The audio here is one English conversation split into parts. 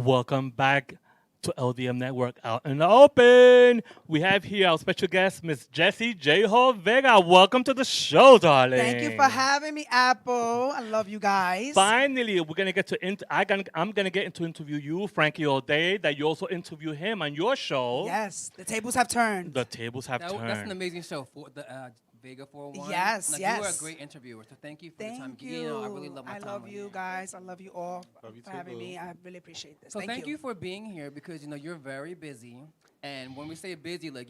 Welcome back to LDM Network Out in the Open. We have here our special guest, Miss Jessie J. Ho Vega. Welcome to the show, darling. Thank you for having me, Apple. I love you guys. Finally, we're gonna get to. I'm gonna get into interview you, Frankie O'Day. That you also interview him on your show. Yes, the tables have turned. The tables have turned. That's an amazing show for the Vega 401. Yes, You were a great interviewer, so thank you for the time. Thank you. I really love my time. I love with you guys. I love you all for having me. I really appreciate this. So thank you for being here because you're very busy, and when we say busy, like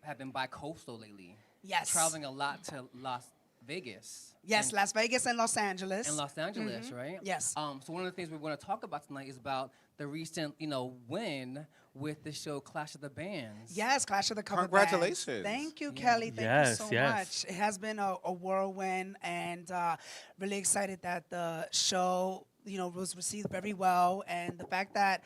have been bi-coastal lately. Yes. Traveling a lot to Las Vegas. Yes, Las Vegas and Los Angeles. And Los Angeles, right? Yes. So one of the things we want to talk about tonight is about the recent, win with the show Clash of the Bands. Yes, Clash of the Cover Congratulations. Bands. Thank you, Kelly. Thank you so much. It has been a whirlwind, and really excited that the show, was received very well, and the fact that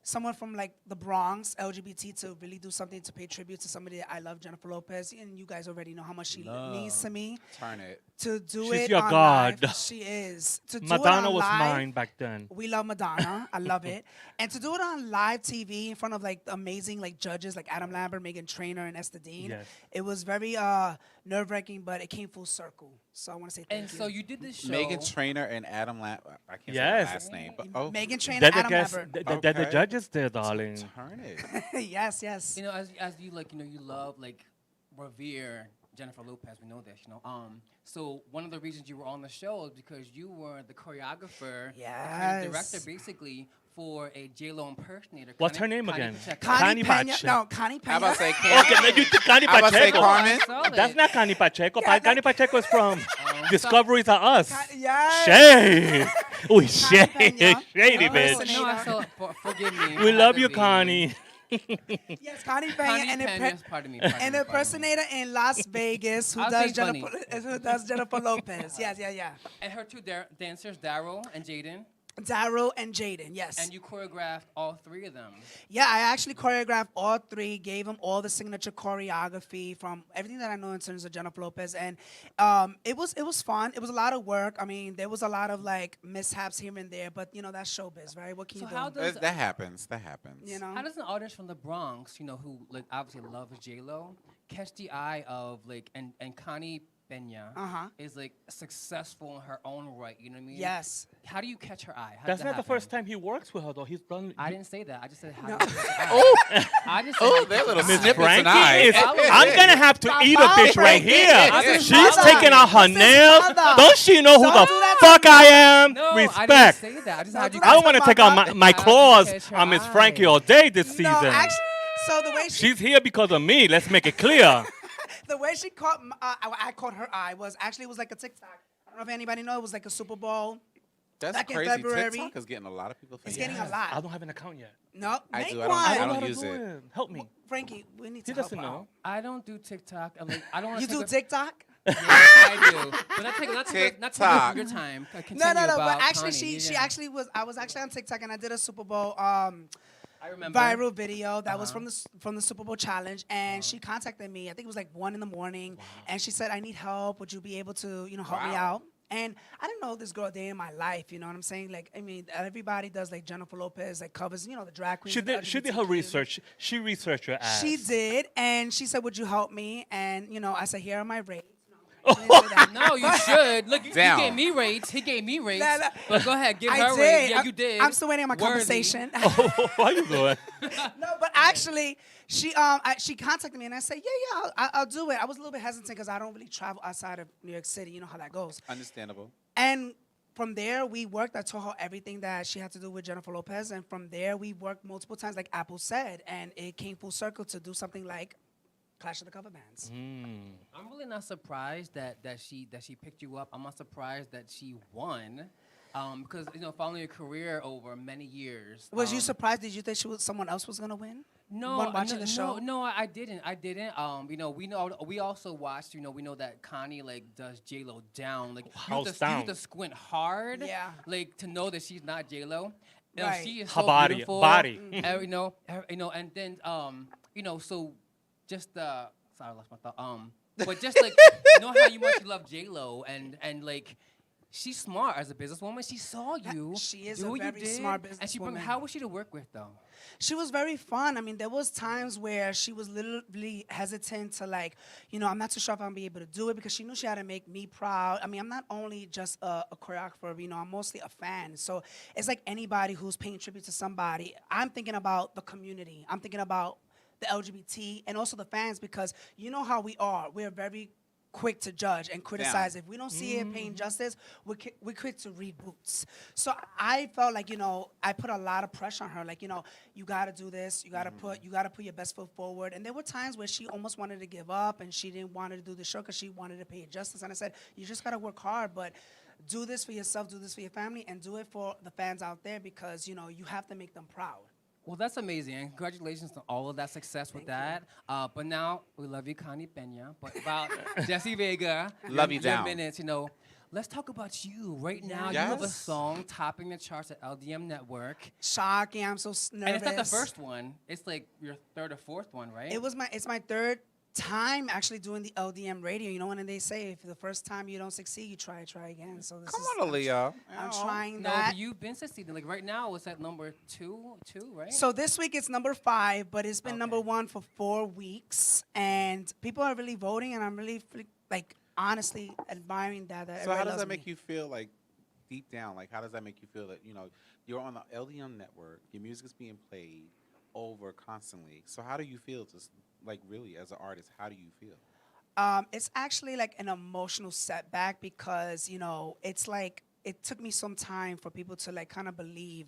someone from like the Bronx, LGBT, to really do something to pay tribute to somebody that I love, Jennifer Lopez, and you guys already know how much she means to me. Turn it. To do She's it your on god. live, she is. To do Madonna it on was live, mine back then. We love Madonna. I love it. And to do it on live TV in front of like amazing like judges like Adam Lambert, Megan Trainor, and Esther Dean, Yes. it was very nerve-wracking, but it came full circle. So I want to say thank you. And so you did this show. Megan Trainor and Adam I can't say Yes. her last name. But, Megan Trainor, They're the Adam guests. Lambert. They're the Okay. judges there, darling. Turn it. Yes, yes. As you you love revere Jennifer Lopez. We know this, So one of the reasons you were on the show is because you were the choreographer, Yes. the director, basically for a J-Lo impersonator. What's her name again? Pacheco. Connie Pena. Pacheco. No, Connie Pena. How about say Okay, no, you Connie How about say Pacheco. Carmen? I saw That's it. not Connie Pacheco. Yeah, Connie Pacheco is from Discoveries Are Us. Yes. Shade. Ooh, shade. Pena. Shady, Oh, bitch. No, I saw it. Forgive me. We I love had you, to be- Connie. Yes, Connie Pena. Connie and Pena, pardon me. an impersonator in Las Vegas who I'll does say funny. Jennifer Lopez. Yeah. And her two dancers, Daryl and Jaden, Daryl and Jaden, yes. and you choreographed all three of them. Yeah, I actually choreographed all three, gave them all the signature choreography from everything that I know in terms of Jennifer Lopez, and it was fun. It was a lot of work. I mean, there was a lot of like mishaps here and there, but that's showbiz, right? What can So you do? how does That happens. That happens. how does an artist from the Bronx, who obviously loves J-Lo, catch the eye of and Connie Pena is successful in her own right, you know what I mean? Yes. How do you catch her eye? How That's does not that the first happen? time he works with her, though. He's done. I didn't say that. I just said how No. do you catch her eye. I just said how Oh, you they're catch little her Miss eye. snippets Frankie tonight. is. I'm gonna have to eat a bitch right here. That's his She's mother. taking out her That's his nails. mother. Don't she know who Don't the do that to fuck me. I am? No, I didn't Respect. say that. I just Don't had do you. that I don't to want to my take out mother. my How do you claws catch her on Miss eye? Frankie all day this season. No, actually, so the way She's here because of me. Let's make it clear. the way she caught, I caught her eye was actually it was like a TikTok. I don't know if anybody know. It was like a Super Bowl. That's Back in crazy. February. TikTok is getting a lot of people It's famous. getting a lot. I don't have an account yet. No, I make do. one. I I don't know how to use do it. it. Help me. Frankie, we need He to help doesn't her know. out. I don't do TikTok. I don't want You to do TikTok? Yeah, I do. But not take TikTok. your time. Continue No. But about actually, Connie, she yeah. actually was. I was actually on TikTok and I did a Super Bowl I remember. viral video that was from the Super Bowl challenge, and she contacted me. I think it was like 1 a.m, and she said, "I need help. Would you be able to, help me Wow. out?" And I didn't know this girl a day in my life. You know what I'm saying? Like, I mean, everybody does like Jennifer Lopez, like covers, the drag queens. She the did her LGBTQ. research. She researched her ass. She did, and she said, "Would you help me?" And I said, "Here are my rates." No, I didn't say that. No, you should. Look, Down. he gave me rates. He gave me rates. No. But go ahead, give I her did. rates. Yeah, you did. I'm still waiting on my Worthy. conversation. Why you doing? No, but actually, she contacted me and I said, yeah, I'll do it. I was a little bit hesitant because I don't really travel outside of New York City. You know how that goes. Understandable. And from there, we worked. I told her everything that she had to do with Jennifer Lopez. And from there, we worked multiple times, like Apple said. And it came full circle to do something like Clash of the Cover Bands. I'm really not surprised that she picked you up. I'm not surprised that she won. Because following your career over many years. Was you surprised? Did you think someone else was gonna win? No, When watching the show? No, I didn't. We also watched. We know that Connie does J-Lo down. Like House you down. have to squint hard. Yeah. Like to know that she's not J-Lo. Right. She is Her so body, beautiful. body. And then so just sorry, I lost my thought. But just how you much love J-Lo and she's smart as a businesswoman. She saw you. She is do a what very you did, smart And she businesswoman. how was she to work with though? She was very fun. I mean, there was times where she was literally hesitant to like, I'm not too sure if I'm gonna be able to do it because she knew she had to make me proud. I mean, I'm not only just a choreographer, I'm mostly a fan. So it's like anybody who's paying tribute to somebody. I'm thinking about the community. I'm thinking about the LGBT and also the fans because you know how we are. We're very quick to judge and criticize. If we don't see it paying justice, we're quick to read boots. So I felt like, I put a lot of pressure on her. Like, you gotta do this, you gotta put your best foot forward. And there were times where she almost wanted to give up and she didn't want to do the show because she wanted to pay it justice. And I said, you just gotta work hard, but do this for yourself, do this for your family, and do it for the fans out there because, you have to make them proud. Well, that's amazing, and congratulations on all of that success with that. But now, we love you, Connie Pena. But about Jessie Vega, Love you your down. minutes, let's talk about you. Right now, you have a Yes. song topping the charts at LDM Network. Shocking, I'm so nervous. And it's not the first one. It's like your third or fourth one, right? It's my third time actually doing the LDM radio. When they say if the first time you don't succeed, you try again. So this Come is on, Aaliyah. I'm trying No, that. but you've been succeeding. Like right now, it's at number two, right? So this week it's number 5, but it's been Okay. number 1 for 4 weeks, and people are really voting, and I'm really like honestly admiring that. So everybody how does loves that make me. you feel, like, deep down? Like, how does that make you feel that, you're on the LDM network, your music is being played over constantly. So how do you feel really, as an artist, how do you feel? It's actually like an emotional setback because it's like it took me some time for people to like kind of believe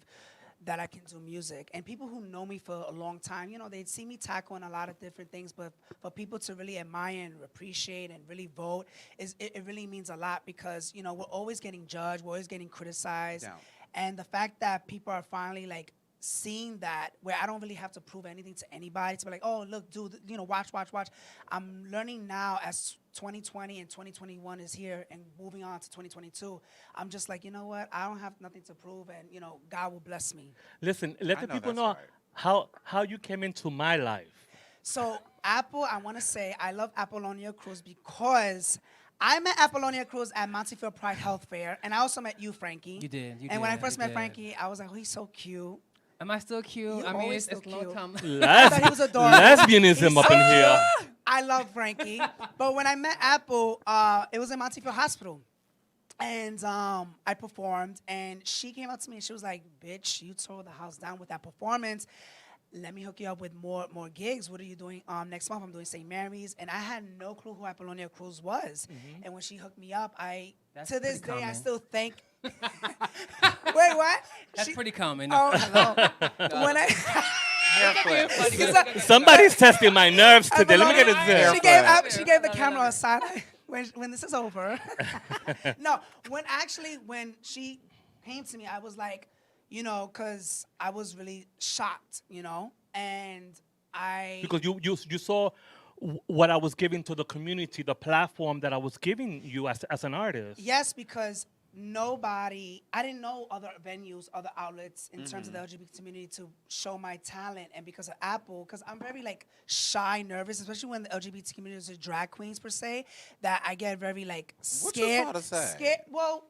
that I can do music. And people who know me for a long time, they'd see me tackle on a lot of different things, but for people to really admire and appreciate and really vote, it really means a lot because, we're always getting judged, we're always getting criticized. Down. And the fact that people are finally like seeing that where I don't really have to prove anything to anybody to be like, oh, look, dude, watch. I'm learning now as 2020 and 2021 is here and moving on to 2022. I'm just like, you know what? I don't have nothing to prove and, God will bless me. Listen, let I the know people that's know right. how you came into my life. So Apple, I want to say I love Apollonia Cruz because I met Apollonia Cruz at Montefiore Pride Health Fair, and I also met you, Frankie. You did. And when I did, first you met did. Frankie, I was like, oh, he's so cute. Am I still cute? You're I mean, always it's still long cute. time. I thought he was adorable. Lesbianism He's up so in here. cute. I love Frankie. But when I met Apple, it was in Montefiore Hospital. And I performed, and she came up to me and she was like, bitch, you tore the house down with that performance. Let me hook you up with more gigs. What are you doing next month? I'm doing St. Mary's. And I had no clue who Apollonia Cruz was. And when she hooked me up, That's to this pretty day, I common. still thank. Wait, what? That's pretty common. Oh, hello. When I. Somebody's testing my nerves today. Let me get Apollonia- it She there. gave the camera a side eye when this is over. No, when she came to me, I was like, because I was really shocked, and Because you saw what I was giving to the community, the platform that I was giving you as an artist. yes, because I didn't know other venues, other outlets in terms of the LGBT community to show my talent. And because of Apple, because I'm very like shy, nervous, especially when the LGBT community is drag queens per se, that I get very like What you scared. about to say?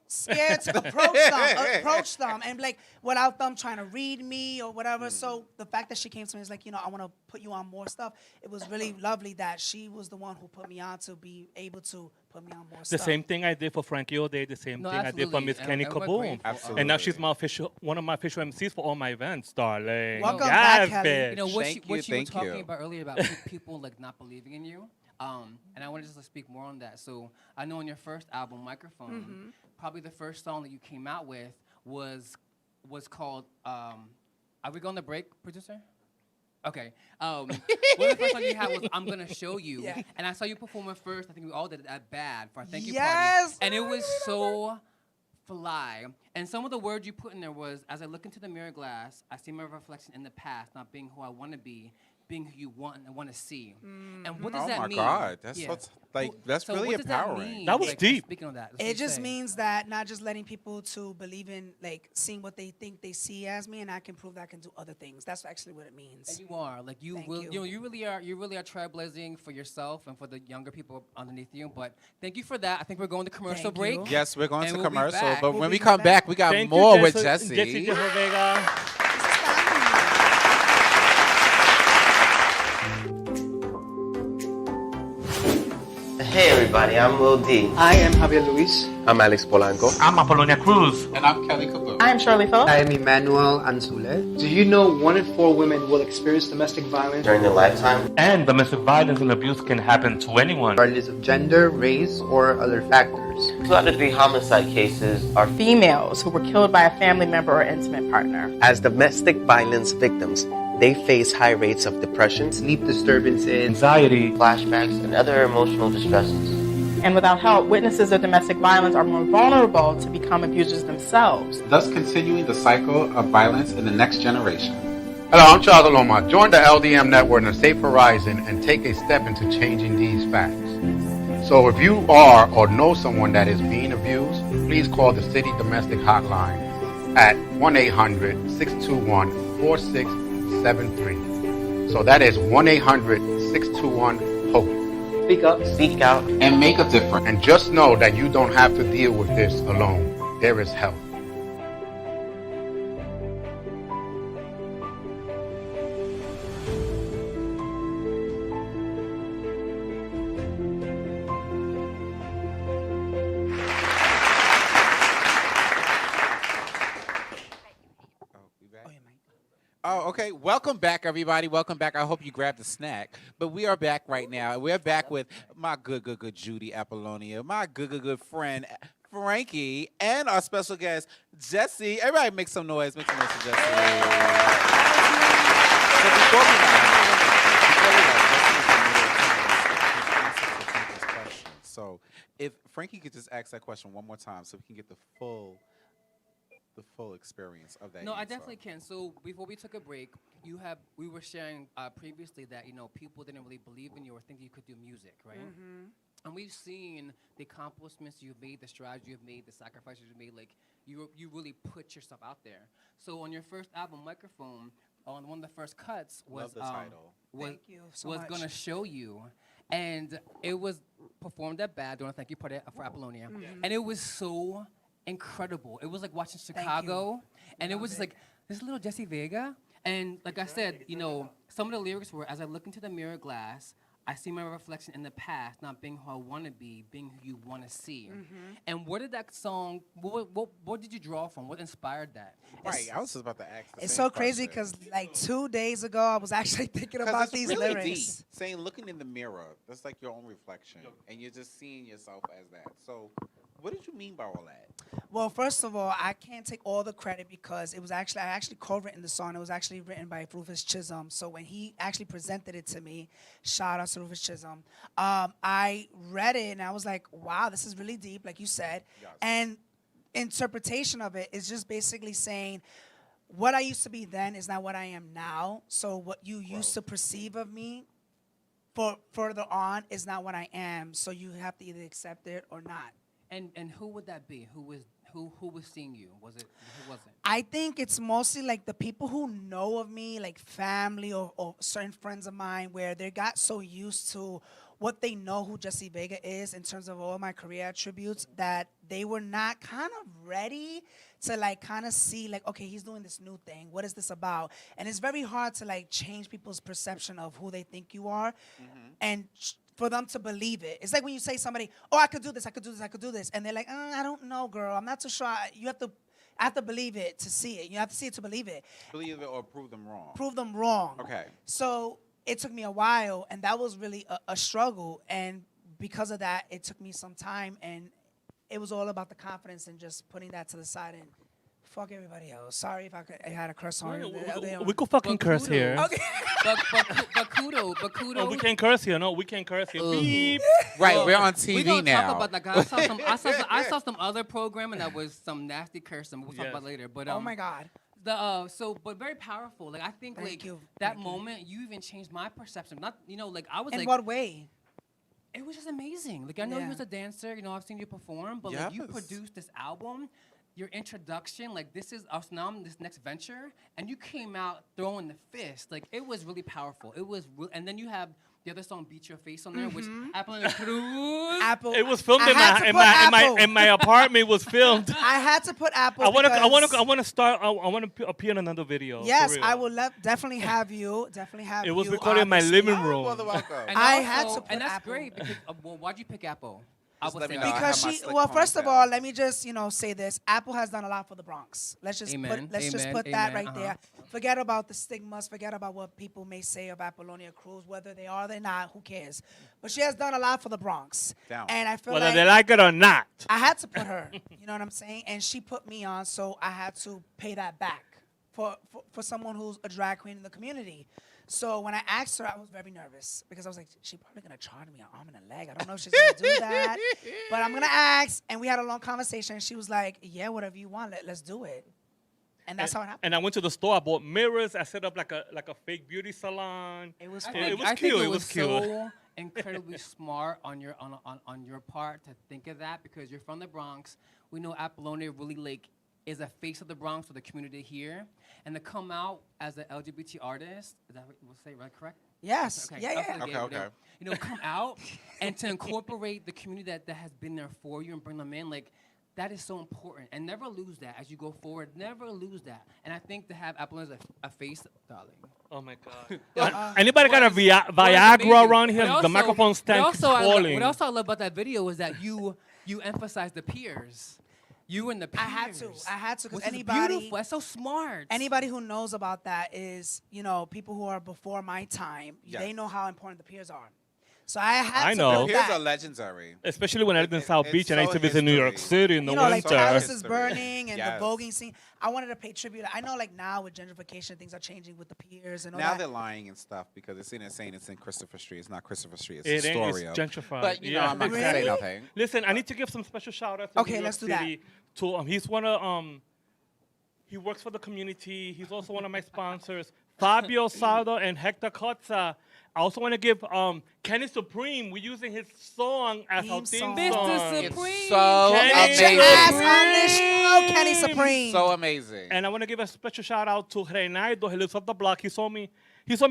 Scared to approach them and like without them trying to read me or whatever. So the fact that she came to me is like, I want to put you on more stuff. It was really lovely that she was the one who put me on to be able to put me on more The stuff. same thing I did for Frankie O'Day, the same No, thing I did for absolutely. Miss Kenny And we're Kaboom. grateful. Absolutely. And now she's one of my official MCs for all my events, darling. Welcome Yes, back, Kelly. bitch. You know what Thank you you, were thank talking you. about earlier about people like not believing in you, and I want to just speak more on that. So I know on your first album, Microphone, probably the first song that you came out with was called. Are we going to break, producer? Okay. One of the first songs you had was "I'm Gonna Show You," Yeah. and I saw you perform it first. I think we all did it at Bad for our thank you Yes, party, and it I was so fly. And some of the words you put in there was, as I look into the mirror glass, I see my reflection in the past, not being who I want to be. being who you want and want to see. And what does Oh that my mean? God, that's Yeah. what's like that's So really what does that empowering. mean? That was Like, deep. Speaking of that, It just means that not just letting people to believe in, like, seeing what they think they see as me, and I can prove that I can do other things. That's actually what it means. And you are like you Thank will. you. You know, you really are trailblazing for yourself and for the younger people underneath you. But thank you for that. I think we're going to commercial Thank break. you. Yes, we're going And to we'll be commercial, back. but We'll when be we right come back, back. we got Thank more you, with Jesse Jesse. Jehovah Vega. This is family. Hey everybody, I'm Will D. I am Javier Luis. I'm Alex Polanco. I'm Apollonia Cruz. And I'm Kelly Caboose. I am Shirley Phillips. I am Emmanuel Anzule. Do you know 1 in 4 women will experience domestic violence, During their lifetime, And domestic violence and abuse can happen to anyone. regardless of gender, race, or other factors? 2 out of 3 homicide cases are Females who were killed by a family member or intimate partner. As domestic violence victims, they face high rates of depression, Sleep disturbances, Anxiety. flashbacks and other emotional distresses. And without help, witnesses of domestic violence are more vulnerable to become abusers themselves. Thus continuing the cycle of violence in the next generation. Hello, I'm Charles Aloma. Join the LDM network in a safe horizon and take a step into changing these facts. So if you are or know someone that is being abused, please call the City Domestic Hotline at 1-800-621-4673. So that is 1-800-621-HOPE. speak up. Speak out. And make a difference. And just know that you don't have to deal with this alone. There is help. We back? Oh, yeah, Mike. Oh, okay. Welcome back, everybody. Welcome back. I hope you grabbed a snack. But we are back right now. We're back with my good Judy Apollonia, my good friend Frankie, and our special guest Jesse. Everybody, make some noise. Make some noise for Jesse. So before we so if Frankie could just ask that question one more time, so we can get the full experience of that. No, I answer. definitely can. So before we took a break, we were sharing previously that people didn't really believe in you or think you could do music, right? And we've seen the accomplishments you've made, the strides you've made, the sacrifices you've made. Like you really put yourself out there. So on your first album, Microphone, on one of the first cuts was Love the title. Thank you so was much. gonna show you, and it was performed at BAD during a thank you party for Apollonia, and it was so incredible. It was like watching Chicago, and it was just like this little Jessie Vega. And like I said, some of the lyrics were, as I look into the mirror glass, I see my reflection in the past, not being who I want to be, being who you want to see. And where did that song, what did you draw from? What inspired that? Right, I was just about to ask. It's so crazy because like 2 days ago, I was actually thinking about these really lyrics. Deep. Saying looking in the mirror, that's like your own reflection, and you're just seeing yourself as that. So, what did you mean by all that? Well, first of all, I can't take all the credit because I actually co-written the song. It was actually written by Rufus Chisholm. So when he actually presented it to me, shout out to Rufus Chisholm, I read it and I was like, wow, this is really deep, like you said. Yes. And interpretation of it is just basically saying, what I used to be then is not what I am now. So what you used to perceive of me for further on is not what I am. So you have to either accept it or not. And who would that be? Who was seeing you? Who wasn't? I think it's mostly like the people who know of me, like family or certain friends of mine, where they got so used to what they know who Jessie Vega is in terms of all my career attributes that they were not kind of ready to like kind of see like, okay, he's doing this new thing. What is this about? And it's very hard to like change people's perception of who they think you are and for them to believe it. It's like when you say somebody, oh, I could do this, I could do this, I could do this. And they're like, I don't know, girl. I'm not too sure. I have to believe it to see it. You have to see it to believe it. Believe it or prove them wrong. Prove them wrong. Okay. So it took me a while, and that was really a struggle. And because of that, it took me some time, and it was all about the confidence and just putting that to the side and fuck everybody else. Sorry if I had a curse on you. We could fucking curse here. Okay. But kudos. No, we can't curse here. No, we can't curse here. Beep. Right, Well, we're on we TV gonna now. talk about like I saw some other programming that was some nasty cursing. We'll talk Yes. about later. But Oh my God. but very powerful. Like I think Thank like you. that Thank you. moment, you even changed my perception. Not like I was In like, what way? it was just amazing. Like I know you Yeah. was a dancer, I've seen you perform, but like you Yes. produced this album, your introduction, like this is us now, this next venture, and you came out throwing the fist. Like it was really powerful. It was, and then you have the other song "Beat Your Face" on there, which Apple and Cruz. Apple. It was filmed I in had my to in put my, in Apple. my in my apartment. It was filmed. I had to put Apple. I want to because- start. I want to appear in another video. for Yes, real. I will definitely have you. Definitely have It you. was recorded in my obviously. living Oh, room. well, welcome. And I had to put and that's Apple. great because well, why'd you pick Apple? I Just would let me say know. I Apple. Because have my she, slick well, first of ponytail. all, let me just say this. Apple has done a lot for the Bronx. Let's just Amen, just amen, put that amen, right uh-huh. there. Forget about the stigmas. Forget about what people may say of Apollonia Cruz, whether they are or they're not. Who cares? But she has done a lot for the Bronx, Down. and I feel Whether like they like it or not. I had to put her. You know what I'm saying? And she put me on, so I had to pay that back for someone who's a drag queen in the community. So when I asked her, I was very nervous because I was like, she's probably gonna charge me an arm and a leg. I don't know if she's gonna do that, but I'm gonna ask. And we had a long conversation. And she was like, yeah, whatever you want, let's do it. And that's how it happened. And I went to the store. I bought mirrors. I set up like a fake beauty salon. It was I fun. It think- was I cute. think It it was was cute. so incredibly smart on your part to think of that because you're from the Bronx. We know Apollonia really like is a face of the Bronx for the community here, and to come out as an LGBT artist, is that what we'll say right? Correct? Yes. Okay. Yeah, I yeah. feel like, Okay, okay. come out and to incorporate the community that has been there for you and bring them in, like. That is so important, and never lose that as you go forward. Never lose that, and I think to have Apollonia as a face, darling. Oh my God. Anybody got a Viagra around here? The microphone stand keeps falling. What else I love about that video is that you emphasize the peers. You and the peers. I had to, because Which is anybody, beautiful. That's so smart. anybody who knows about that is, people who are before my time. Yes. They know how important the peers are. So I had I to know. put Here's that. are legendary. Especially when I lived in South it's Beach and I used so to visit New York history. City in the Like winter. Paris is History. burning and Yes. the voguing scene. I wanted to pay tribute. I know, like now with gentrification, things are changing with the piers and all Now that. they're lying and stuff because it's saying it's in Christopher Street. It's not Christopher Street. It's It ain't. Astoria. It's gentrified. But you know, Yeah. I'm not gonna Really? say nothing. Listen, I need to give some special shout outs to Okay, New York let's do that. City. To he's one of he works for the community. He's also one of my sponsors, Fabio Saldo and Hector Cotza. I also want to give Kenny Supreme. We're using his song as our Theme theme song. song. Mr. It's Supreme. so Kenny Get your amazing. ass on this show, Kenny Supreme. So amazing. And I want to give a special shout out to Reinaldo. He lives up the block. He saw me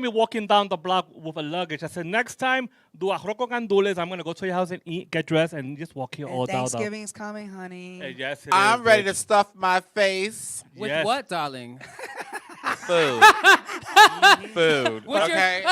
walking down the block with a luggage. I said, next time, do arroz con gandules. I'm going to go to your house and eat, get dressed, and just walk here all And down. Thanksgiving's coming, honey. Yes, it I'm is, ready bitch. to stuff my face. With Yes. what, darling? Food. Food. What's your- Okay.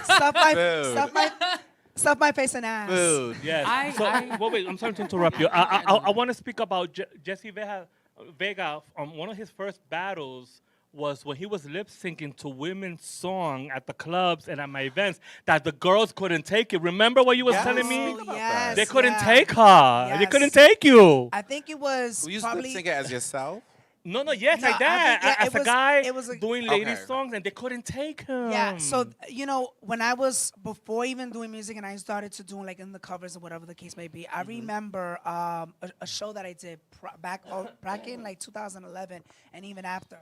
Stuff my, Food. stuff my face and ass. Food. Yes. Wait, I'm sorry to interrupt you. I want to speak about Jesse Vega. One of his first battles was when he was lip syncing to women's song at the clubs and at my events that the girls couldn't take it. Remember what you was Yes. telling me? Speak about yes, They couldn't yeah. take her. They Yes. couldn't take you. I think it was Will you probably. lip sync it as yourself? No, yes, No, like that. I think, yeah, As a guy it was a- doing ladies' Okay. songs and they couldn't take him. Yeah, so when I was before even doing music and I started to do like in the covers or whatever the case may be, I remember a show that I did back in like 2011 and even after.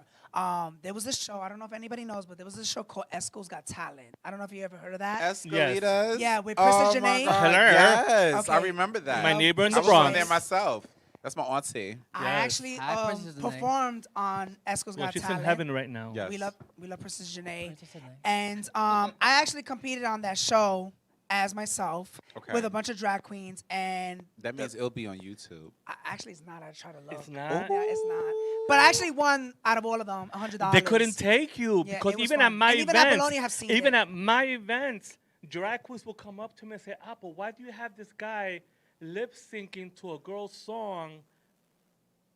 There was this show, I don't know if anybody knows, but there was this show called Esco's Got Talent. I don't know if you ever heard of that. Escalitas? Yeah, with Krista Oh my Janae. God, Hello. yes, I Okay. remember that. My neighbor in I the was on Bronx. there myself. That's my auntie. I Yes. actually Hi, Princess Janae. performed on Esco's Well, Got she's Talent. in heaven right now. Yes. We love Princess Janae. Princess Janae. And I actually competed on that show as myself Okay. with a bunch of drag queens. And That means it'll be on YouTube. actually, it's not. I try to look. It's not? Yeah, it's not. But I actually won out of all of them $100. They couldn't take you Yeah, because it was even at fun. my And even events, Apollonia have seen even it. at my events, drag queens will come up to me and say, "Apple, why do you have this guy lip syncing to a girl's song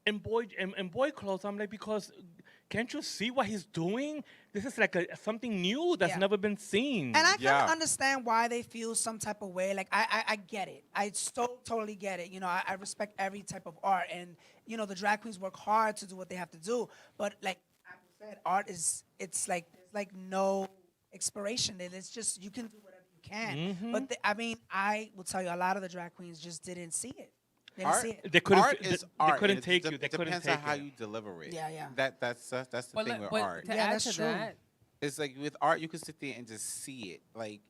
in boy clothes?" I'm like, because can't you see what he's doing? This is like something new that's Yeah. never been seen. And I kind Yeah. of understand why they feel some type of way. Like, I get it. I so totally get it. I respect every type of art. And, the drag queens work hard to do what they have to do. But, like Apple said, art it's like, there's like no expiration. It's just, you can do whatever you can. But, I will tell you, a lot of the drag queens just didn't see it. They didn't see it. They couldn't. Art they, is they art. couldn't and take it you. They it couldn't depends take on how it. you deliver it. Yeah. That's the thing with art. To Yeah, add that's to true. that, It's like with art, you can sit there and just see it. Like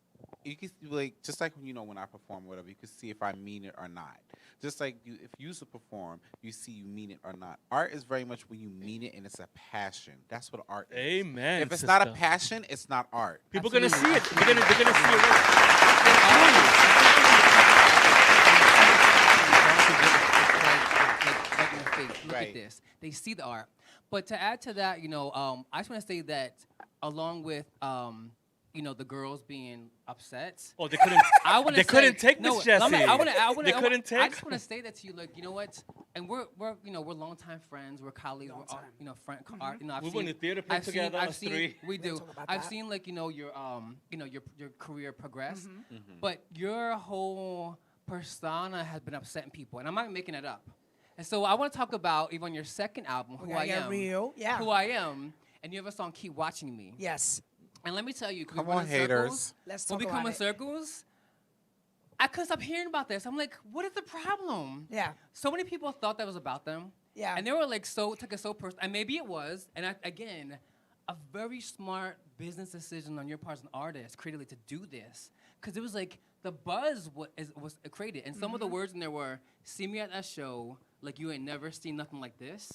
you can like just like when I perform or whatever, you can see if I mean it or not. Just like if you used to perform, you see you mean it or not. Art is very much when you mean it and it's a passion. That's what art is. Amen. If it's not a sister. passion, it's not art. People gonna see it. They're gonna see Look Right. at this. They see the art. But to add to that, I just want to say that along with, the girls being upset. Oh, they couldn't. I want to. They couldn't take Miss Jessie. They couldn't take. I just want to say that to you, like, you know what? And we're longtime friends. We're colleagues. We're all, friend. Art. I've We seen, went to theater play I've together. Seen, us three. We do. talk about I've that. seen like your career progress, but your whole persona has been upsetting people, and I'm not making it up. And so I want to talk about even on your second album, Who I Am. Real. Yeah. Who I Am, and you have a song, Keep Watching Me. Yes. And let me tell you, 'cause Come we run on, in haters. circles, Let's when talk we come about in it. circles, I couldn't stop hearing about this. I'm like, what is the problem? Yeah. So many people thought that was about them. Yeah. And they were like took it so personal. And maybe it was. And again, a very smart business decision on your part as an artist, creatively, to do this. Because it was like, the buzz was created. And some of the words in there were, see me at that show, like you ain't never seen nothing like this.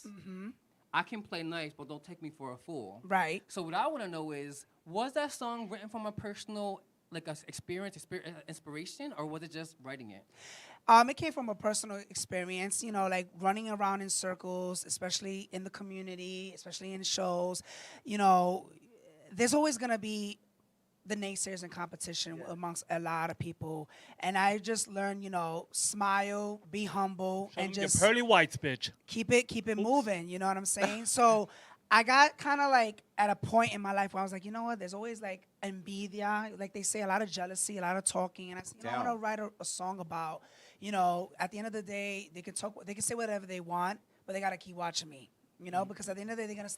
I can play nice, but don't take me for a fool. Right. So what I want to know is, was that song written from a personal, like a inspiration, or was it just writing it? It came from a personal experience, like running around in circles, especially in the community, especially in shows. There's always gonna be the naysayers and competition amongst a lot of people, and I just learned, smile, be humble, and The just pearly whites, bitch. keep it moving. You know what I'm saying? So I got kind of like at a point in my life where I was like, you know what? There's always like envidia, like they say, a lot of jealousy, a lot of talking, and I said, I want to write a song about, at the end of the day, they can say whatever they want, but they gotta keep watching me. Because at the end of the day, they're gonna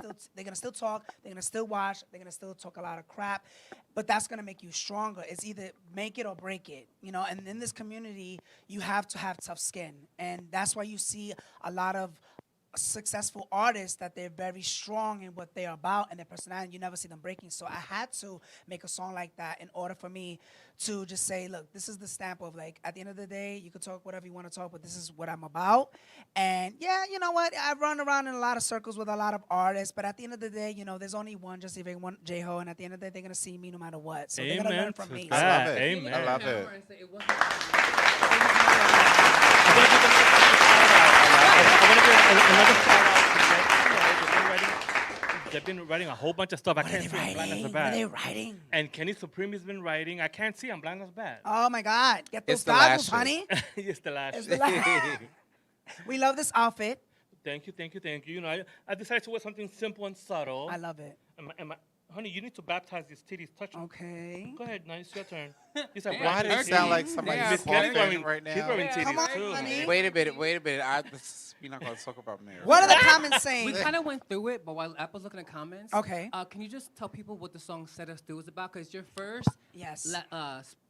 still talk, they're gonna still watch, they're gonna still talk a lot of crap, but that's gonna make you stronger. It's either make it or break it, And in this community, you have to have tough skin, and that's why you see a lot of successful artists that they're very strong in what they're about and their personality. You never see them breaking. So I had to make a song like that in order for me to just say, look, this is the stamp of like, at the end of the day, you can talk whatever you want to talk, but this is what I'm about. And yeah, you know what? I run around in a lot of circles with a lot of artists, but at the end of the day, there's only one Jussie Vega, one J-Ho, and at the end of the day, they're gonna see me no matter what. So they're gonna learn from me. I love it. Amen. I love it. I want to give another shout out to They've been writing a whole bunch of stuff. I can't see. I'm blind as a What are bat. they writing? And Kenny Supreme has been writing. I can't see. I'm blind as a bat. Oh my God. Get those It's the goggles, lashes. honey. It's the last. It's the We love this outfit. Thank you. I decided to wear something simple and subtle. I love it. Honey, you need to baptize these titties. Touch them. Okay. Go ahead, nice. Your turn. These are Why black Why does it titties. sound like They somebody's are Miss Kenny's wearing coughing right now? She's wearing Yeah. titties Come on, too. honey. Wait a minute. We're not going to talk about marriage. What are the comments saying? We kind of went through it, but while Apple's looking at comments, Okay. Can you just tell people what the song Seras Tu is about? Because your first Yes.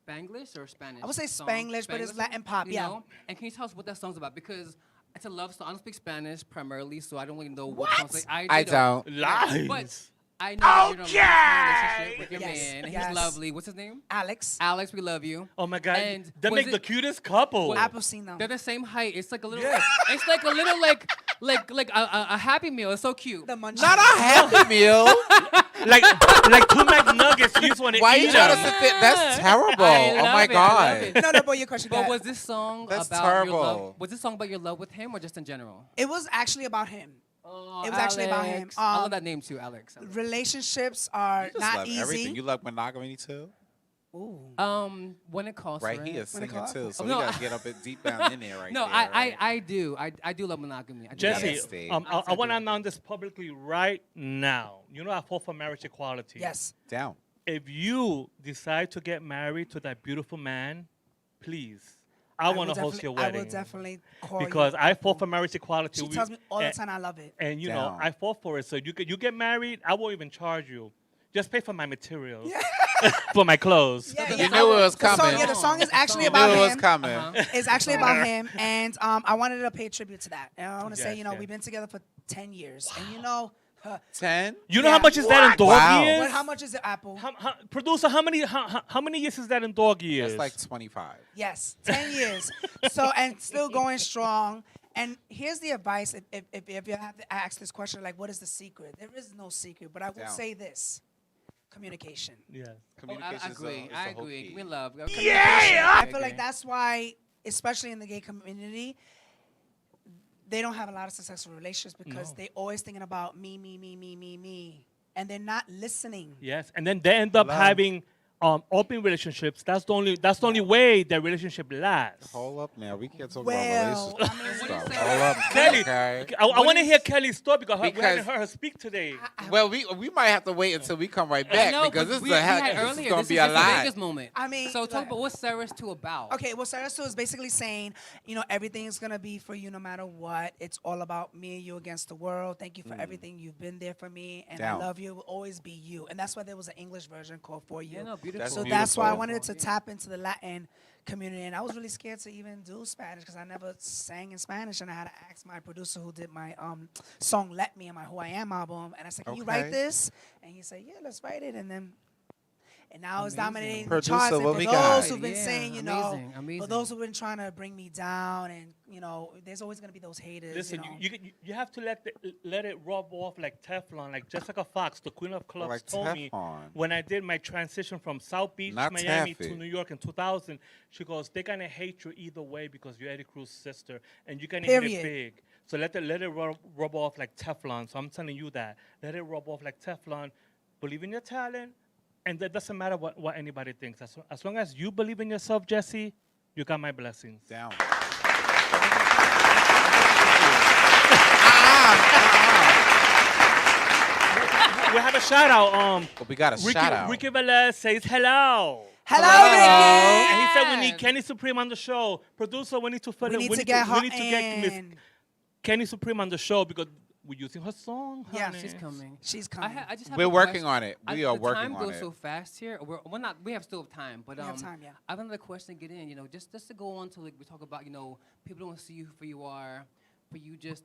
Spanglish or Spanish? I would say song? Spanglish, but it's Latin pop, you yeah. know? And can you tell us what that song's about? Because it's a love song. I don't speak Spanish primarily, so I don't really know what What? songs. I don't. Lies. But I know you're in a long-term relationship with your Yes, man. and yes. He's lovely. What's his name? Alex. Alex, we love you. Oh my God. And They was make it- the cutest couple. Apple seen them. They're the same height. It's like a little. Yes. It's like a little like a Happy Meal. It's so cute. The munchies. Not a Happy Meal. like two McNuggets. You just want to Why eat you trying to them. sit there? That's terrible. I Oh love my it, I love God. it. No, but your question. But go was ahead. this song That's about your terrible. love? Was this song about your love with him or just in general? It was actually about him. Oh, It was actually about him. Alex. I love that name too, Alex. Relationships are You just not love easy. everything. You love monogamy too? Ooh. When it calls Right, for he it. is singing call- too, so No, we gotta get up it deep down in there right No, there. right? I do. I do love monogamy. I do. Jesse, Yes, Dave. I want to announce this publicly right now. You know I fought for marriage equality. Yes. Down. If you decide to get married to that beautiful man, please, I want will to host your definitely- wedding. I will definitely call Because you. I fought for marriage equality. She tells me all the time I love it. And you know, Down. I fought for it. So you get married, I won't even charge you. Just pay for my materials. for my clothes. Yeah, You yeah. knew it was The song, coming. yeah, the song is actually You about knew it was him. coming. It's actually about him, and I wanted to pay tribute to that. And I want to say, Yes, you know, yes. we've been together for 10 years, and you know, 10? You know Yeah. how much is that in dog Wow. years? how much is it, Apple? Producer, how many years is that in dog years? That's like 25. Yes, 10 years. So, and still going strong. And here's the advice if you have to ask this question, like, what is the secret? There is no secret, but I will Down. say this: communication. Yes. Communication I is agree. the I whole agree. key. Give me love. I feel like that's why, especially in the gay community, they don't have a lot of successful relationships because they always thinking about me, and they're not listening. Yes, and then they end up having open relationships. That's the only way their relationship lasts. Hold up now. We can't talk Well, about I mean, relationships. what do you Hold say? up. Kelly, Okay. I want to hear Kelly's story because we Because- haven't heard her speak today. Well, we might have to wait until we come right I back know, because but this we is had this earlier. is gonna This be is a just lot. Vegas moment. I mean, so talk like- about what's Seras Tu about. Okay, well, Seras Tu is basically saying, you know, everything's gonna be for you no matter what. It's all about me and you against the world. Thank you for everything. You've been there for me, and Down. I love you. Will always be you. And that's why there was an English version called For You. Yeah, no, beautiful. That's So that's why I beautiful. wanted to tap into the Latin community, and I was really scared to even do Spanish because I never sang in Spanish, and I had to ask my producer who did my song "Let Me" on my Who I Am album, and I said, "Can you write Okay. this?" And he said, "Yeah, let's write it," and now it's dominating the Producer, charts. And what for we those got? who've been Yeah, saying, you amazing, know, amazing. for those who've been trying to bring me down, and you know, there's always gonna be those haters. Listen, you know. you have to let it rub off like Teflon, like Jessica Fox, the queen of clubs, Like told me Teflon. when I did my transition from South Beach, Not Miami taffy. to New York in 2000. She goes, they're gonna hate you either way because you're Eddie Cruz's sister, and you're gonna hit Period. it big. So let it rub off like Teflon. So I'm telling you that. Let it rub off like Teflon. Believe in your talent, and that doesn't matter what anybody thinks. As long as you believe in yourself, Jesse, you got my blessings. Down. We have a shout out. But we got a shout out. Ricky Velez says hello. Hello, Ricky. And he said we need Kenny Supreme on the show. Producer, we need to fill We it. need to get her we need to get Miss in. Kenny Supreme on the show because we're using her song. Yeah, honey. She's coming. She's coming. I just have We're a working question. on it. We are the working time on goes it. so fast here. We're not. We have still time, but We have time, yeah. I have another question to get in. You know, just to go on to like we talk about. You know, people don't see you for you are, but you just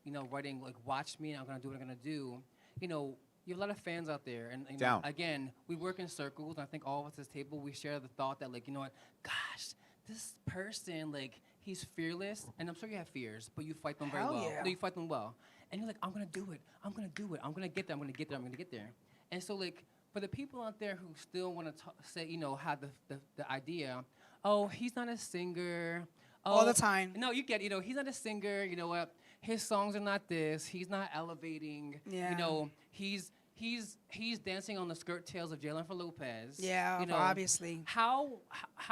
you know writing like watch me and I'm gonna do what I'm gonna do. You know. You have a lot of fans out there, and you know, Down. again, we work in circles. And I think all of us at this table, we share the thought that, like, you know what, gosh, this person, like, he's fearless, and I'm sure you have fears, but you fight them very Hell well. yeah. No, you fight them well, and you're like, I'm gonna do it. I'm gonna do it. I'm gonna get there. I'm gonna get there. I'm gonna get there. And so, like, for the people out there who still want to say, you know, have the idea, oh, he's not a singer. All Oh, the time. No, you get, you know, he's not a singer. You know what? His songs are not this. He's not elevating. Yeah. You know, he's dancing on the skirt tails of Jennifer Lopez. Yeah, you know, obviously. How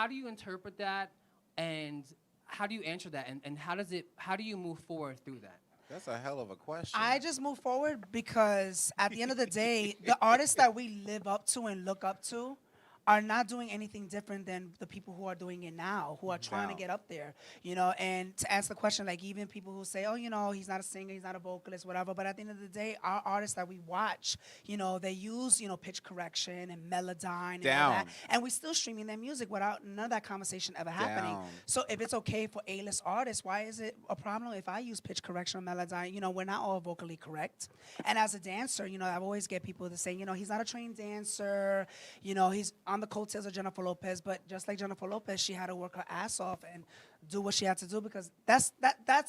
do you interpret that, and how do you answer that, and how do you move forward through that? That's a hell of a question. I just move forward because at the end of the day, the artists that we live up to and look up to are not doing anything different than the people who are doing it now, who are trying to Down. get up there, you know. And to answer the question, like even people who say, oh, you know, he's not a singer, he's not a vocalist, whatever. But at the end of the day, our artists that we watch, you know, they use, you know, pitch correction and Melodyne and all that. Down. And we're still streaming their music without none of that conversation ever happening. Down. So if it's okay for A-list artists, why is it a problem if I use pitch correction or Melodyne? You know, we're not all vocally correct. And as a dancer, you know, I always get people to say, you know, he's not a trained dancer. You know, he's on the coattails of Jennifer Lopez, but just like Jennifer Lopez, she had to work her ass off and do what she had to do because that's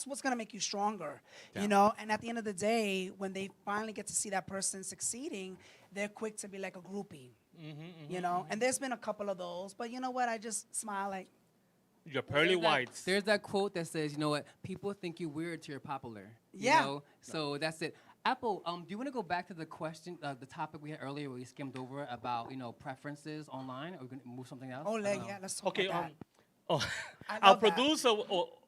what's gonna make you stronger, you know. And at the end of the day, when they finally get to see that person succeeding, they're quick to be like a groupie, you know. And there's been a couple of those, but you know what? I just smile like, Your pearly whites. There's that quote that says, you know what, people think you weird till you're popular. You Yeah. know? So that's it. Apple, do you want to go back to the question, the topic we had earlier where we skimmed over about, you know, preferences online? Or are we going to move something else? oh, I don't know. yeah, let's talk Okay, about that. I our love that. producer.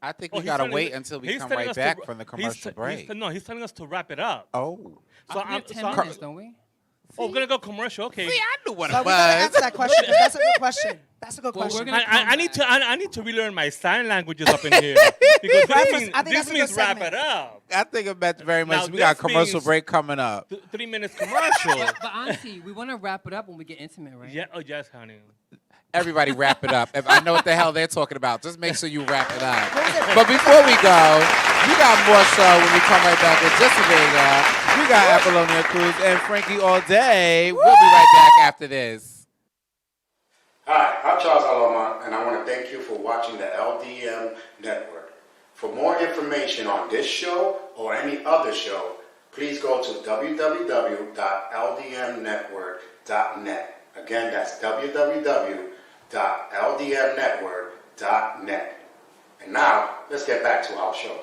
I think oh, we he's gotta telling wait us- until we he's come telling right us to back ra- from the he's commercial te- break. No, he's telling us to wrap it up. Oh. We have 10 minutes, don't we? Oh, we're gonna go commercial. Okay. See, I knew what So it we gotta was. answer that question. 'Cause that's a good question. That's a good Well, we're question. gonna I need to relearn my sign languages up in here because Preface, I think this that's a means good wrap segment. it up. I think it meant very much. Now We got a this commercial means- break coming up. 3 minutes commercial. But Auntie, we want to wrap it up when we get intimate, right? Yeah. Oh yes, honey. Everybody wrap it up. If I know what the hell they're talking about, just make sure you wrap it up. But before we go, we got more show when we come right back with Just Vega. We got Apollonia Cruz and Frankie all day. We'll be right back after this. Hi, I'm Charles Alomar, and I want to thank you for watching the LDM Network. For more information on this show or any other show, please go to www.ldmnetwork.net. Again, that's www.ldmnetwork.net. And now, let's get back to our show.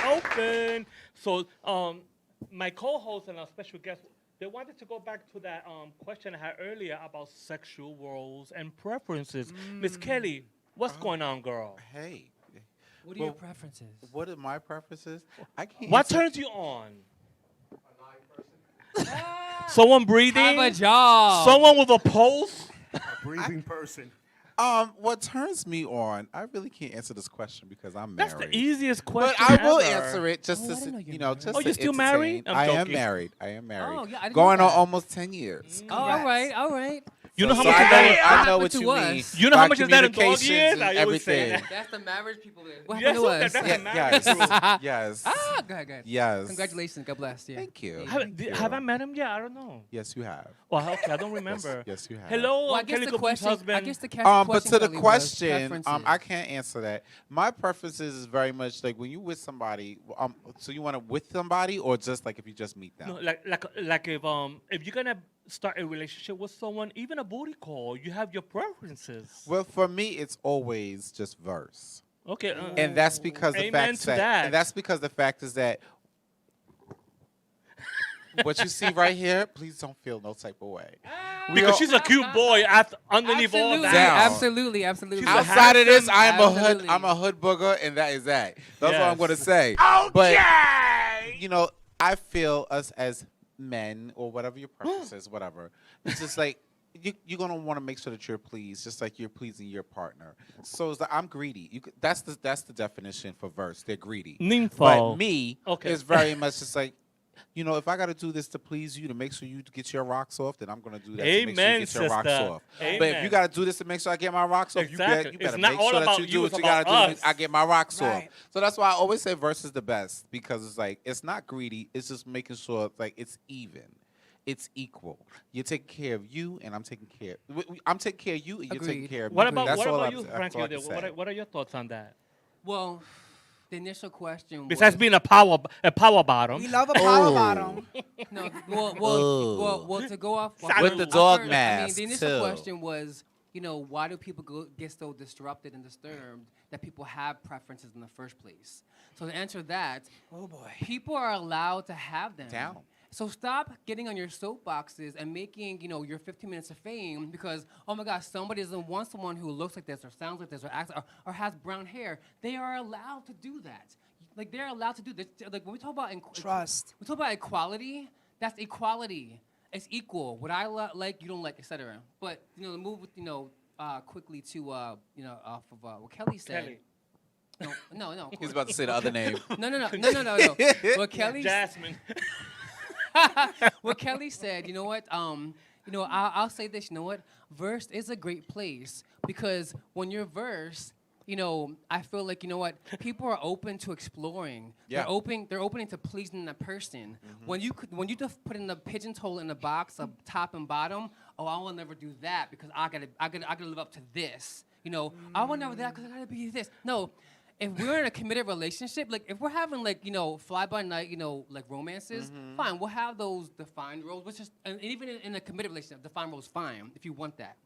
Open. So, my co-host and our special guest, they wanted to go back to that question I had earlier about sexual roles and preferences. Miss Kelly, what's going on, girl? Hey. What are your preferences? What are my preferences? I can't. What turns you on? Someone breathing? Have a job. Someone with a pulse? Breathing person. What turns me on? I really can't answer this question because I'm That's married. the easiest But question I will ever. answer it just Oh, I to, didn't know you know, just Oh, to you're still entertain. married? I'm I am joking. married. I am married. Oh, yeah, I didn't Going know on that. almost 10 years. Oh, all right, all right. You know how So much I is know, that? I know happened what to you us? mean. You know how by much is that in dog communications years? and I always say everything. that. That's the marriage people. What Yes, happened to us? that's Yeah, a marriage. yes. Yes. Ah, go ahead. Yes. Congratulations. God bless. Yeah. Thank you. Have I met him yet? I don't know. Yes, you have. Well, okay, I don't remember. Yes, you have. Hello, Well, I guess Kelly the Coop's question. husband. I guess the But question. to the Kelly, was question, preferences. I can't answer that. My preferences is very much like when you with somebody. So you want to with somebody or just like if you just meet them? No, like if you're gonna start a relationship with someone, even a booty call, you have your preferences. Well, for me, it's always just verse. Okay, And that's because the Amen fact to that, that. and that's because the fact is that what you see right here, please don't feel no type of way. because she's a cute boy underneath all Absolutely, that. Down. absolutely, absolutely. She's a Outside of this, I'm a hood. Absolutely. I'm a hood booger, and that is that. That's what I'm Yes. going to say. Okay. But you know, I feel us as men or whatever your preference is, whatever. It's just like you're gonna want to make sure that you're pleased, just like you're pleasing your partner. So it's like I'm greedy. That's the definition for verse. They're greedy. Nympho. But me Okay. is very much just like, you know, if I got to do this to please you, to make sure you get your rocks off, then I'm going to do that to make sure you Amen, get your rocks sister. off. But if Amen. you got to do this to make sure I get my rocks off, Exactly. you better It's not make all sure that about you you, do what it's you got to about do. us. I get my rocks off. Right. So that's why I always say verse is the best, because it's like, it's not greedy. It's just making sure like it's even. It's equal. You're taking care of you, and I'm taking care. I'm taking care of you, and you're taking Agreed. care of me. What about That's what all about I'm- you, that's Frankie? all I can say. What are your thoughts on that? Well, the initial question. Besides was, being a power bottom. We love a power Oh. bottom. No, Ooh. well, to go off With the dog I mean, mask, the initial too. question was, you know, why do people get so disrupted and disturbed that people have preferences in the first place? So to answer that, Oh boy. people are allowed to have them. Down. So stop getting on your soapboxes and making, you know, your 15 minutes of fame because, oh my gosh, somebody doesn't want someone who looks like this or sounds like this or acts or has brown hair. They are allowed to do that. Like, they're allowed to do this. Like, when we talk about Trust. we talk about equality, that's equality. It's equal. What I like, you don't like, etc. But, you know, to move, you know, quickly to, you know, off of what Kelly said. Kelly. No, of He's course. about to say the other name. No. What Kelly Jasmine. what Kelly said, you know what? You know, I'll say this. You know what? Verse is a great place because when you're verse, you know, I feel like, you know what? People are open to exploring. Yeah. They're open to pleasing that person. When you just put in the pigeonhole in the box of top and bottom, oh, I will never do that because I gotta live up to this. You know, I will never do that because I gotta be this. No. if we're in a committed relationship, like if we're having like, fly by night, like romances, fine, we'll have those defined roles, which is, and even in a committed relationship, defined roles, fine, if you want that.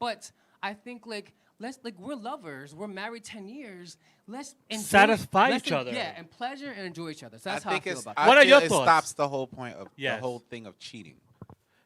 But I think we're lovers, we're married 10 years, let's enjoy, Satisfy each other. Yeah, and pleasure and enjoy each other. So that's how I feel about it. What are your it thoughts? stops the whole point of the Yes. whole thing of cheating.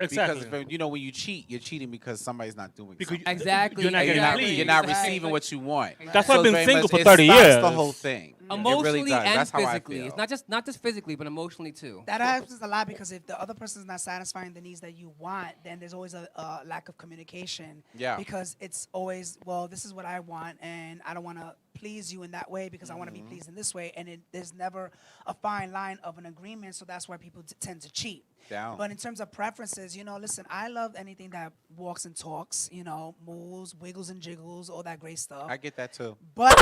Exactly. Because when you cheat, you're cheating because somebody's not doing Because something. Exactly. You're not And getting exactly. pleased. you're not Exactly. receiving what you want. That's why I've So been very single much- for it 30 stops years. the whole thing. Emotionally it really does. and That's how I physically. feel. It's not just physically, but emotionally too. That happens a lot because if the other person's not satisfying the needs that you want, then there's always a lack of communication. Yeah. Because it's always, well, this is what I want, and I don't want to please you in that way because I want to be pleased in this way, and there's never a fine line of an agreement, so that's why people tend to cheat. Down. But in terms of preferences, listen, I love anything that walks and talks, moves, wiggles and jiggles, all that great stuff. I get that too. But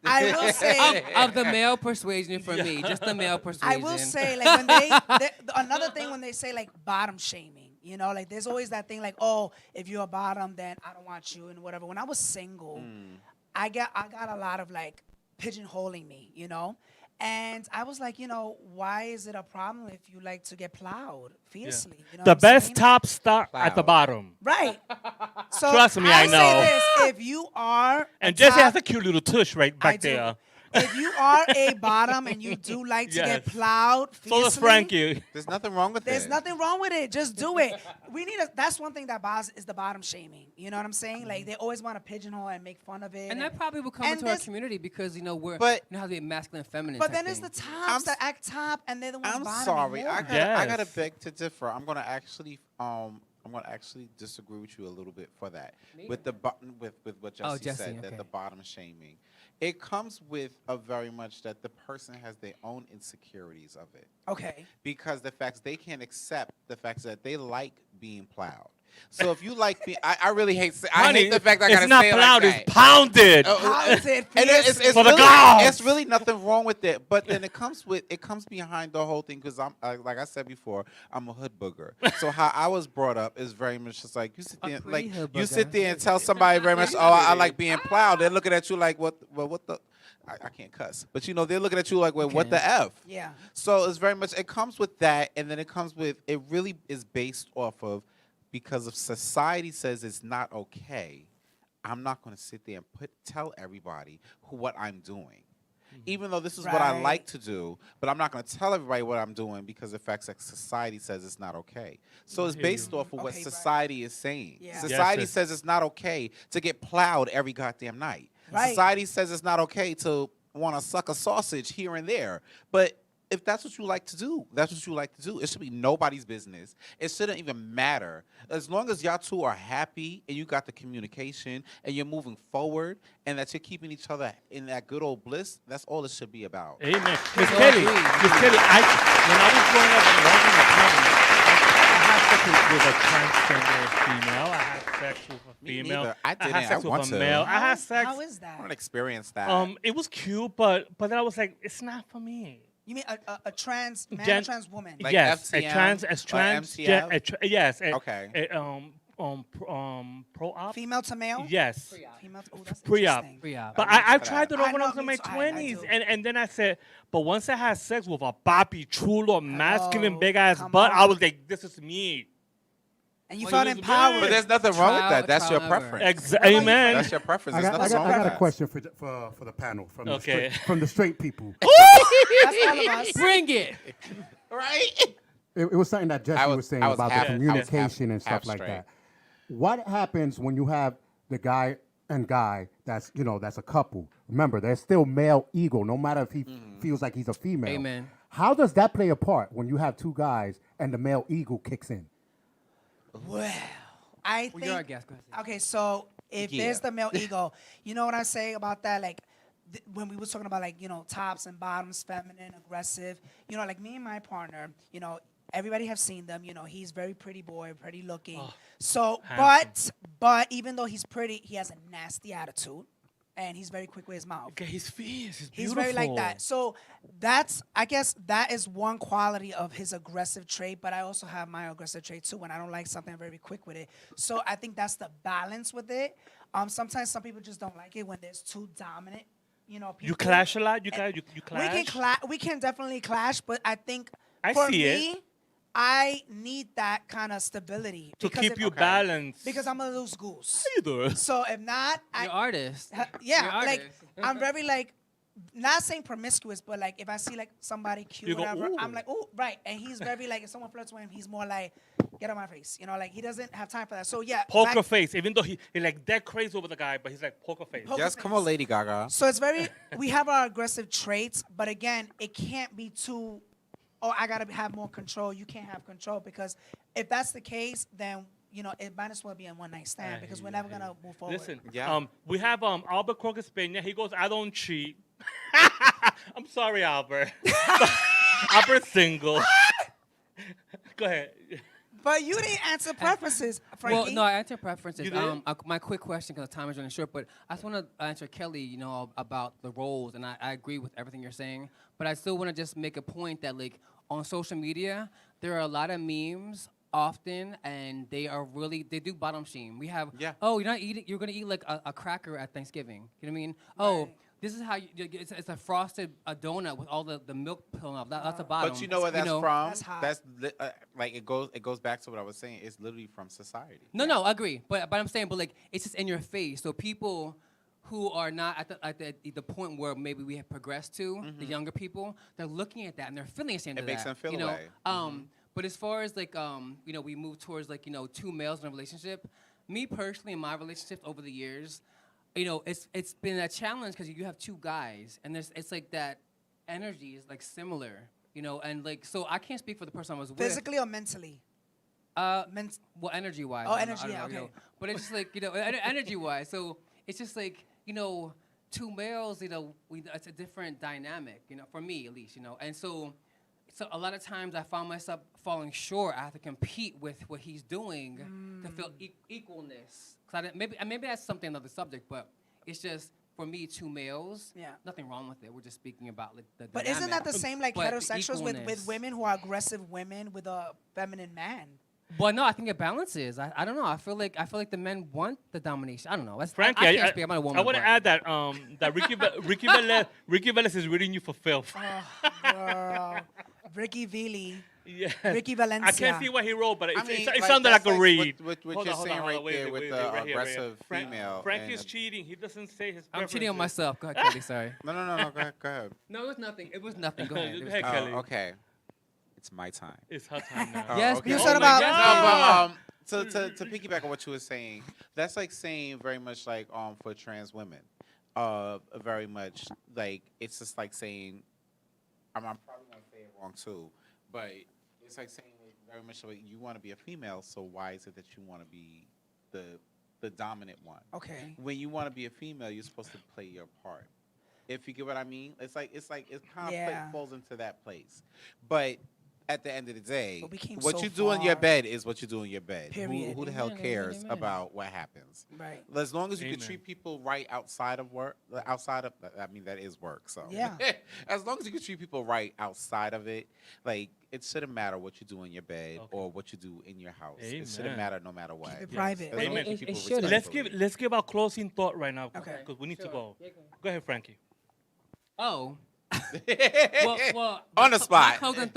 I will say, Of the male persuasion for me, just the male persuasion. I will say, like another thing when they say like bottom shaming, like there's always that thing like, oh, if you're a bottom, then I don't want you and whatever. When I was single, I got a lot of like pigeonholing me, and I was like, why is it a problem if you like to get plowed fiercely? You know The what I'm best saying? tops start at the Plowed. bottom. Right. So Trust me, I know. say this: if you are And a Jesse top, has a cute little tush right I back do. there. If you are a bottom and you do like to get Yes. plowed So does fiercely, Frankie. There's nothing wrong with there's it. nothing wrong with it. Just do it. That's one thing that bothers is the bottom shaming. You know what I'm saying? Like they always want to pigeonhole and make fun of it. And that probably will come and into our this- community because, we're, But- how to be masculine and feminine. But type then there's thing. the tops that act top and they're the ones I'm bottoming sorry. more. I gotta Yes. beg to differ. I'm gonna actually disagree with you a little bit for that. With the bottom, with what Jesse, Jesse, said, that okay. the bottom shaming, it comes with a very much that the person has their own insecurities of it. Okay. Because the facts they can't accept the facts that they like being plowed. So if you like being, I really hate. I hate the fact I gotta it's not say it plowed, like that. it's pounded. Pounded And it's For the really, gods. it's really nothing wrong with it. But then it comes behind the whole thing because I'm like I said before, I'm a hood booger. So how I was brought up is very much just like you sit there, pretty hood you booger. sit there and tell somebody very much, oh, I like being plowed. They're looking at you like, what the. I can't cuss, but they're looking at you like, well, what the F? Yeah. So it's very much, it comes with that, and then it comes with, it really is based off of, because if society says it's not okay, I'm not going to sit there and tell everybody what I'm doing. Even though this is what I Right. like to do, but I'm not going to tell everybody what I'm doing because the fact that society says it's not okay. So it's based off of what Okay, right. society is saying. Yeah. Society Yes, says it's not okay to get plowed every goddamn night. Right. Society says it's not okay to want to suck a sausage here and there. But if that's what you like to do, that's what you like to do. It should be nobody's business. It shouldn't even matter. As long as y'all two are happy and you got the communication and you're moving forward and that you're keeping each other in that good old bliss, that's all it should be about. Amen. Miss Kelly, when I was growing up and walking the party, I had sex with a transgender female. I had sex with a Me female. neither. I didn't. had sex I with want a to. male. I had sex. How is I that? want to experience that. It was cute, but then I was like, it's not for me. You mean a trans man, Gen- or trans woman? Like yes, FTM a trans, or MTF? Yes. Okay. Pro op. Female to male? Yes. Female to, oh, that's Pre-op. interesting. Pre-op. But I'm I used to tried that. it out I when I know, was in me my too. I 20s. do. And then I said, but once I had sex with a boppy, chulo, masculine, Oh, big ass come butt, I on. was like, this is me. And you Well, felt you was empowered. married. But there's nothing wrong with Trial- that. That's your trial and error. preference. Amen. That's your preference. I There's got, nothing I wrong got, I with got a that. question for the panel from Okay. from the straight people. That's all of us. Bring it. Right? It was something that Jesse I was- was saying I was about half- the I was communication and half stuff like straight. that. What happens when you have the guy and guy that's that's a couple? Remember, there's still male ego, no matter if he feels like he's a female. Amen. How does that play a part when you have two guys and the male ego kicks in? Well, I Well, you're our think. guest. Go ahead. Okay, so if Yeah. there's the male ego, you know what I say about that? Like when we were talking about like tops and bottoms, feminine, aggressive. Like me and my partner. Everybody have seen them. He's very pretty boy, pretty looking. So, handsome. but even though he's pretty, he has a nasty attitude. and he's very quick with his mouth. Okay, he's fierce. He's He's very like beautiful. that. So I guess that is one quality of his aggressive trait, but I also have my aggressive trait too when I don't like something, I'm very quick with it. So I think that's the balance with it. Sometimes some people just don't like it when there's too dominant, people. You clash a lot? You guys, you clash? We can definitely clash, but I think I for see me, it. I need that kind of stability. To because keep if- you balanced. Because I'm a loose goose. Either. So if not, You're artist. yeah, You're like artist. I'm very like, not saying promiscuous, but like if I see like somebody cute, You go, whatever, I'm "Ooh." like, oh, right. And he's very like, if someone flirts with him, he's more like, get on my face, like he doesn't have time for that. So yeah, Poker face. Even though he's like dead crazy over the guy, but he's like poker face. Poker Yes, come on, Lady Gaga. So it's very, we have our aggressive traits, but again, it can't be too, oh, I gotta have more control. You can't have control because if that's the case, then it might as well be a one night stand because we're never gonna move forward. Listen, Yeah. We have Albert Crocus Peña. He goes, I don't cheat. I'm sorry, Albert. Albert's single. Go ahead. But you didn't answer preferences, Frankie. Well, no, I answer preferences. You did? My quick question, because the time is running short, but I just want to answer Kelly, about the roles, and I agree with everything you're saying, but I still want to just make a point that, like, on social media, there are a lot of memes often, and they do bottom shame. We have, oh, you're going to eat like a cracker at Thanksgiving. You know what I mean? Oh, Right. this is how it's a frosted a donut with all the milk pulling off. That's a bottom. But you know where that's from? That's hot. That's like it goes back to what I was saying. It's literally from society. No, I agree. But I'm saying, but like it's just in your face. So people who are not at the point where maybe we have progressed to, the younger people, they're looking at that and they're feeling ashamed It of that. makes them feel you know? away. But as far as like we move towards like two males in a relationship. Me personally, in my relationships over the years, it's been a challenge because you have two guys and it's like that energy is like similar, and like so I can't speak for the person I was with. Physically or mentally? Well, energy-wise. Oh, I don't know, energy, I don't know, okay. But it's just like, energy-wise. So it's just like, two males, it's a different dynamic, for me at least, And so a lot of times I found myself falling short. I have to compete with what he's doing to feel equalness. Maybe that's something another subject, but it's just, for me, two males, nothing wrong with it. We're just speaking about like the But dynamic. isn't that the same like But the heterosexuals with equalness. women who are aggressive women with a feminine man? Well, no, I think it balances. I don't know. I feel like the men want the domination. I don't know. Frankie, I can't speak. I'm not a woman. I want to but- add that Ricky Velez is reading you for filth. Girl. Ricky Vili. Yeah. Ricky Valencia. I can't see what he wrote, but it like, sounded that's like a read. What Hold you're on, saying right wait, there wait, with wait, the right here, aggressive female. Frankie's and- cheating. He doesn't say his I'm cheating on preferences. myself. Go ahead, Kelly. Sorry. No. Go ahead. No, it was nothing. It was nothing. Go ahead. It Go was ahead, nothing. Kelly. Okay. It's my time. It's her time now. Yes, okay. You beautiful. said Oh my about God. No, but to piggyback on what you were saying, that's like saying very much like for trans women, very much like it's just like saying, I'm probably gonna say it wrong too, but it's like saying very much like you want to be a female, so why is it that you want to be the dominant one? Okay. When you want to be a female, you're supposed to play your part. If you get what I mean, it kind of Yeah. falls into that place, but. At the end of the day, But we came what so you do in your far. bed is what you do in your bed. Period. Who the hell Amen, cares amen. about what happens? Right. As long as you can Amen. treat people right outside of that is work. So Yeah. as long as you can treat people right outside of it, like it shouldn't matter what you do in your bed or what you do in your house. It shouldn't Amen. matter no matter what. Keep it private. As long as you It- keep it people shouldn't. respectfully. Let's give our closing thought right now. Okay. Because we need to Sure. go. Yeah, Go ahead, Frankie. Oh. well, On the spot. My closing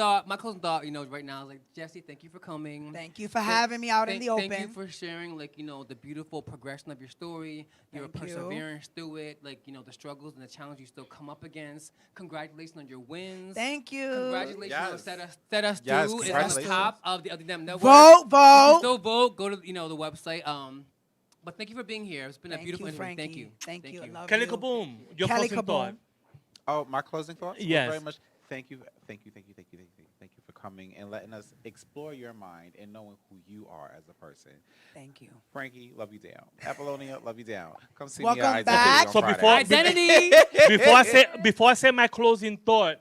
thought, right now is like, Jesse, thank you for coming. Thank you for having me out in the open. Thank you for sharing, like, the beautiful progression of your story, your Thank you. perseverance through it, like, the struggles and the challenges you still come up against. Congratulations on your wins. Thank you. Congratulations on Yes. Set Us Yes, Tu is on the congratulations. top of the LDM network. Vote, You can vote. still vote. Go to the website. But thank you for being here. It's been a Thank beautiful you, interview. Frankie. Thank you. Thank you. I love Kelly you. Kaboom. Your Kelly closing thought. Kaboom. Oh, my closing thoughts? Well, Yes. very much. Thank you for coming and letting us explore your mind and knowing who you are as a person. Thank you. Frankie, love you down. Apollonia, love you down. Come see Welcome me at back. Identity on So Friday. Identity. before I say my closing thought,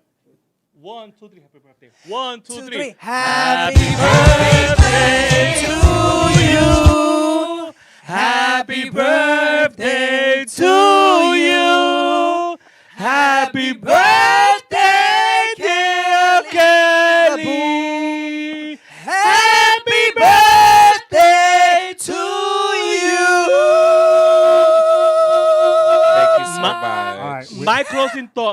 1, 2, 3, happy birthday. 1, 2, 3. Happy birthday to you. Happy birthday to you. Happy birthday, dear Kelly. Happy birthday to you. Thank you so much. All right.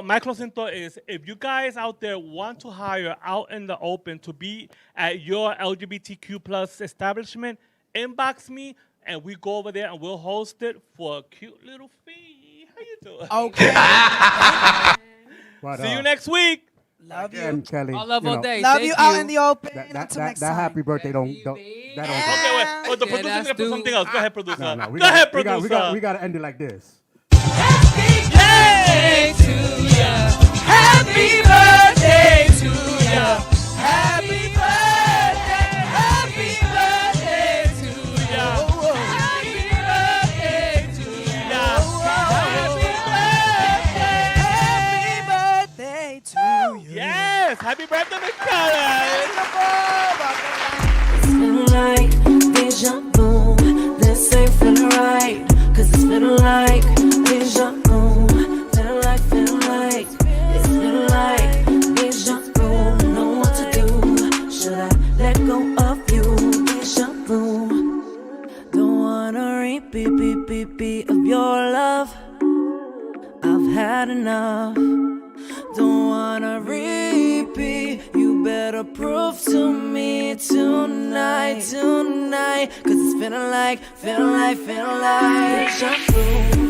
My closing thought is, if you guys out there want to hire out in the open to be at your LGBTQ plus establishment, inbox me and we go over there and we'll host it for a cute little fee. How you doing? Okay. But, See you next week. Love you. again, Kelly. All love you all know, day. Love Thank you out in the open. That, Until that, next that time. happy birthday don't Okay, wait. Yeah. Oh, the Yeah, producer's that's gonna put due. something else. Go ahead, producer. No, no, Go ahead, we producer. got to end it like this. Birthday to ya. Happy birthday to ya. Happy birthday. Happy birthday to ya. Happy birthday to ya. Happy birthday. Happy birthday to you. Yes. Happy birthday, Miss Kelly. It's feeling like deja vu. This ain't feeling right. Cause it's feeling like deja vu. Feeling like, it's feeling like deja vu. Know what to do. Should I let go of you? Deja vu. Don't wanna repeat of your love. I've had enough. Don't wanna repeat. You better prove to me tonight. Cause it's feeling like deja vu.